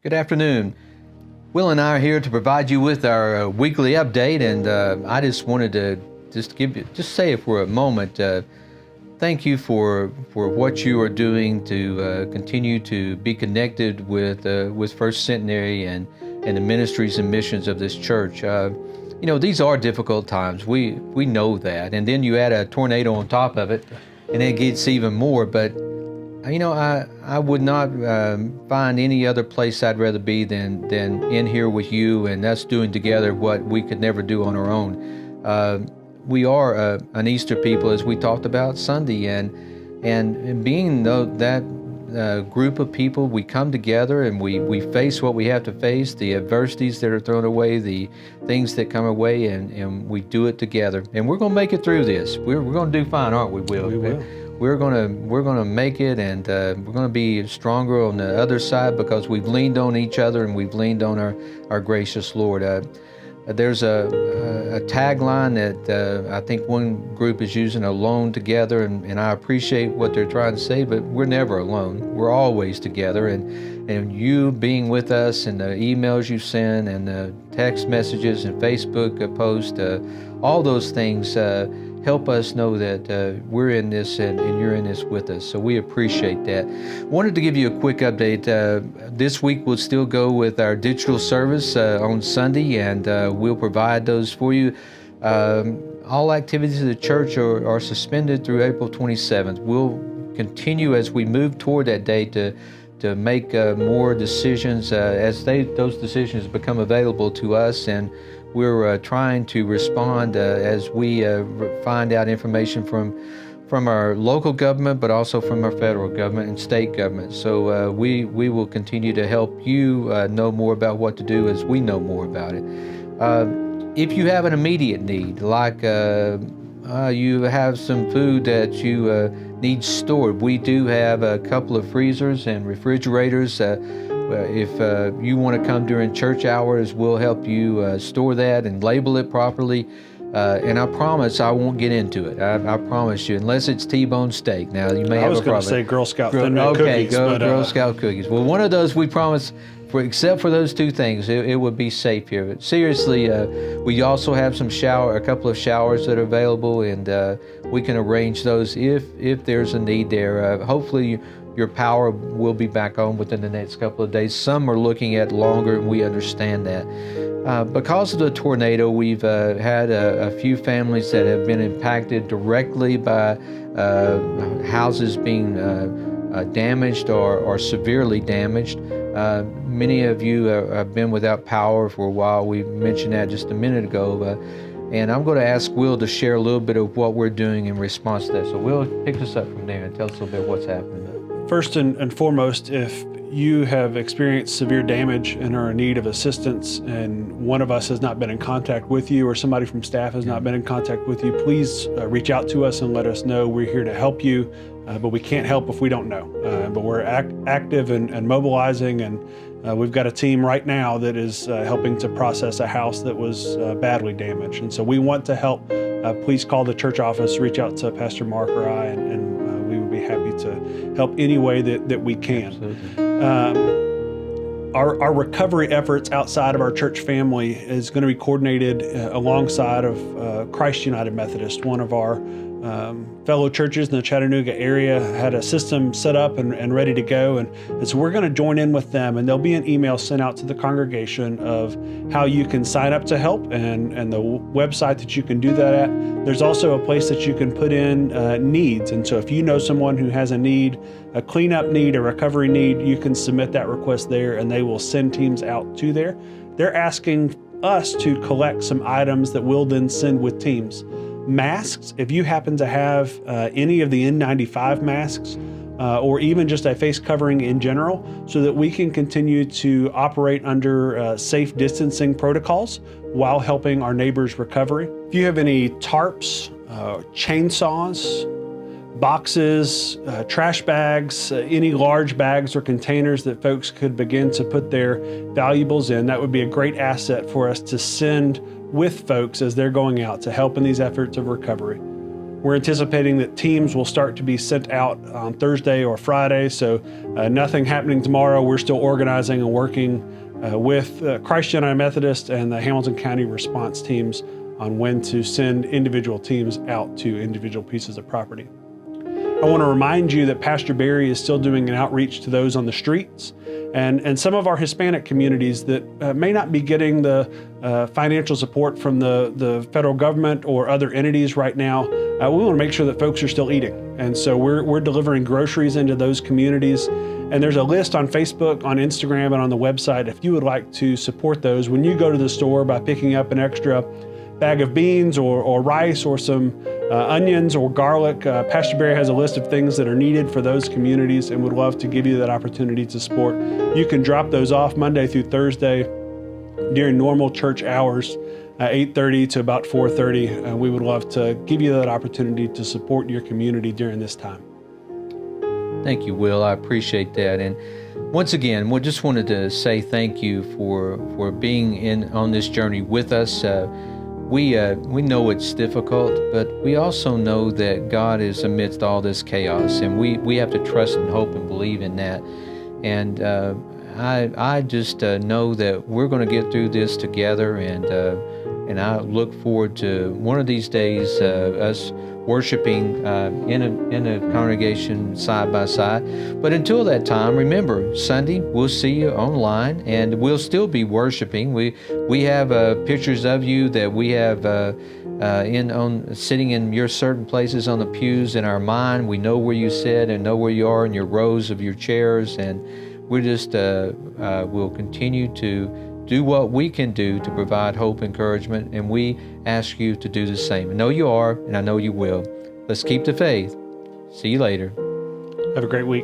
Good afternoon. Will and I are here to provide you with our weekly update, and I just wanted to say for a moment, thank you for what you are doing to continue to be connected with First Centenary and the ministries and missions of this church. These are difficult times. We know that, and then you add a tornado on top of it, and it gets even more. But I would not find any other place I'd rather be than in here with you, and us doing together what we could never do on our own. We are an Easter people, as we talked about Sunday, and being that group of people, we come together and we face what we have to face, the adversities that are thrown away, the things that come our way, and we do it together. And we're going to make it through this. We're going to do fine, aren't we, Will? We will. We're gonna make it, and we're gonna be stronger on the other side because we've leaned on each other and we've leaned on our gracious Lord. There's a tagline that I think one group is using, alone together, and I appreciate what they're trying to say, but we're never alone. We're always together, and you being with us, and the emails you send, and the text messages and Facebook posts, all those things help us know that we're in this and you're in this with us. So we appreciate that. Wanted to give you a quick update. This week we'll still go with our digital service on Sunday, and we'll provide those for you. All activities of the church are suspended through April 27th. We'll continue as we move toward that date to make more decisions as those decisions become available to us, and we're trying to respond as we find out information from our local government, but also from our federal government and state government. So we will continue to help you know more about what to do as we know more about it. If you have an immediate need, like you have some food that you need stored, we do have a couple of freezers and refrigerators. If you want to come during church hours, we'll help you store that and label it properly. And I promise I won't get into it. I promise you, unless it's T-bone steak. Now, you may have a problem. I was going to say Girl Scout Thin Mint cookies. Okay, Girl Scout cookies. Well, one of those we promise, except for those two things, it would be safe here. But seriously, we also have a couple of showers that are available, and we can arrange those if there's a need there. Hopefully, your power will be back on within the next couple of days. Some are looking at longer, and we understand that. Because of the tornado, we've had a few families that have been impacted directly by houses being damaged or severely damaged. Many of you have been without power for a while. We mentioned that just a minute ago. And I'm going to ask Will to share a little bit of what we're doing in response to that. So Will, pick us up from there and tell us a little bit what's happening. First and foremost, if you have experienced severe damage and are in need of assistance, and one of us has not been in contact with you, or somebody from staff has not been in contact with you, please reach out to us and let us know. We're here to help you, but we can't help if we don't know. But we're active and mobilizing, and we've got a team right now that is helping to process a house that was badly damaged. And so we want to help. Please call the church office, reach out to Pastor Mark or I, and we would be happy to help any way that we can. Our recovery efforts outside of our church family is going to be coordinated alongside of Christ United Methodist. One of our fellow churches in the Chattanooga area had a system set up and ready to go, and so we're going to join in with them, and there'll be an email sent out to the congregation of how you can sign up to help and the website that you can do that at. There's also a place that you can put in needs, and so if you know someone who has a need, a cleanup need, a recovery need, you can submit that request there, and they will send teams out to there. They're asking us to collect some items that we'll then send with teams. Masks, if you happen to have any of the N95 masks, or even just a face covering in general, so that we can continue to operate under safe distancing protocols while helping our neighbors' recovery. If you have any tarps, chainsaws, boxes, trash bags, any large bags or containers that folks could begin to put their valuables in, that would be a great asset for us to send with folks as they're going out to help in these efforts of recovery. We're anticipating that teams will start to be sent out on Thursday or Friday, so nothing happening tomorrow. We're still organizing and working with Christ United Methodist and the Hamilton County response teams on when to send individual teams out to individual pieces of property. I want to remind you that Pastor Barry is still doing an outreach to those on the streets and some of our Hispanic communities that may not be getting the financial support from the federal government or other entities right now. We want to make sure that folks are still eating. And so we're delivering groceries into those communities. And there's a list on Facebook, on Instagram, and on the website if you would like to support those. When you go to the store by picking up an extra bag of beans or rice or some onions or garlic, Pastor Barry has a list of things that are needed for those communities and would love to give you that opportunity to support. You can drop those off Monday through Thursday during normal church hours, 8:30 to about 4:30. We would love to give you that opportunity to support your community during this time. Thank you, Will. I appreciate that. And once again, we just wanted to say thank you for being on this journey with us. We know it's difficult, but we also know that God is amidst all this chaos, and we have to trust and hope and believe in that. And I just know that we're going to get through this together, and I look forward to one of these days us worshiping in a congregation side by side. But until that time, remember, Sunday we'll see you online, and we'll still be worshiping. We have pictures of you that we have sitting in your certain places on the pews in our mind. We know where you sit and know where you are in your rows of your chairs, and we're just we'll continue to do what we can do to provide hope, encouragement, and we ask you to do the same. I know you are, and I know you will. Let's keep the faith. See you later. Have a great week.